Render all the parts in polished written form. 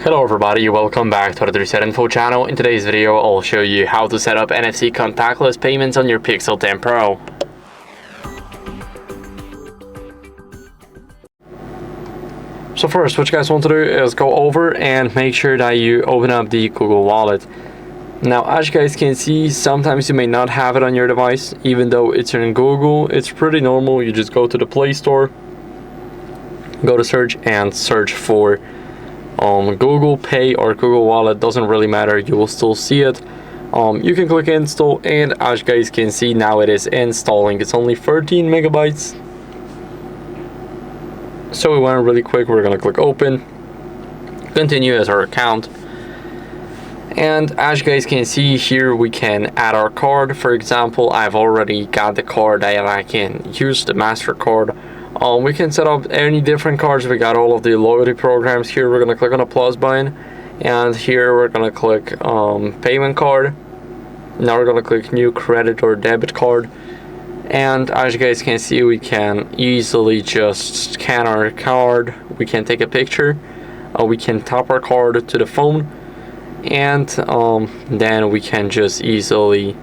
Hello everybody, welcome back to the HardReset.Info channel. In today's video, I'll show you how to set up NFC contactless payments on your Pixel 10 Pro. So first, what you guys want to do is go over and make sure that you open up the Google Wallet. Now, as you guys can see, sometimes you may not have it on your device, even though it's in Google. It's pretty normal. You just go to the Play Store, go to search, and search for Google Pay or Google Wallet. Doesn't really matter, you will still see it. You can click install, and as you guys can see, now it is installing. It's only 13 megabytes. So we went really quick. We're gonna click open, continue as our account, and as you guys can see here, we can add our card. For example, I've already got the card that I can use, the MasterCard. We can set up any different cards. We got all of the loyalty programs here. We're gonna click on the plus button, and here we're gonna click payment card. Now we're gonna click new credit or debit card, and as you guys can see, we can easily just scan our card. We can take a picture, we can tap our card to the phone, and then we can just easily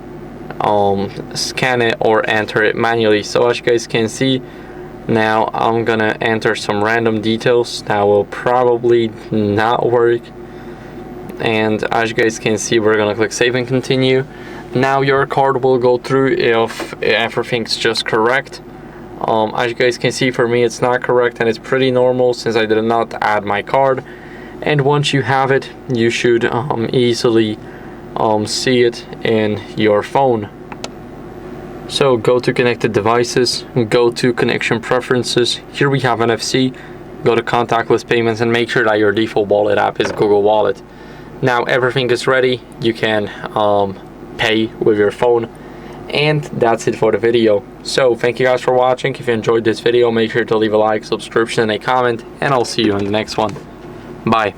scan it or enter it manually. So as you guys can see, now I'm gonna enter some random details that will probably not work, and as you guys can see, we're gonna click save and continue. Now your card will go through if everything's just correct. As you guys can see, for me it's not correct, and it's pretty normal since I did not add my card. And once you have it, you should easily see it in your phone. So go to connected devices, go to connection preferences. Here we have NFC. Go to contactless payments and make sure that your default wallet app is Google Wallet. Now everything is ready. You can pay with your phone, and that's it for the video. So thank you guys for watching. If you enjoyed this video, make sure to leave a like, subscription, and a comment, and I'll see you in the next one. Bye.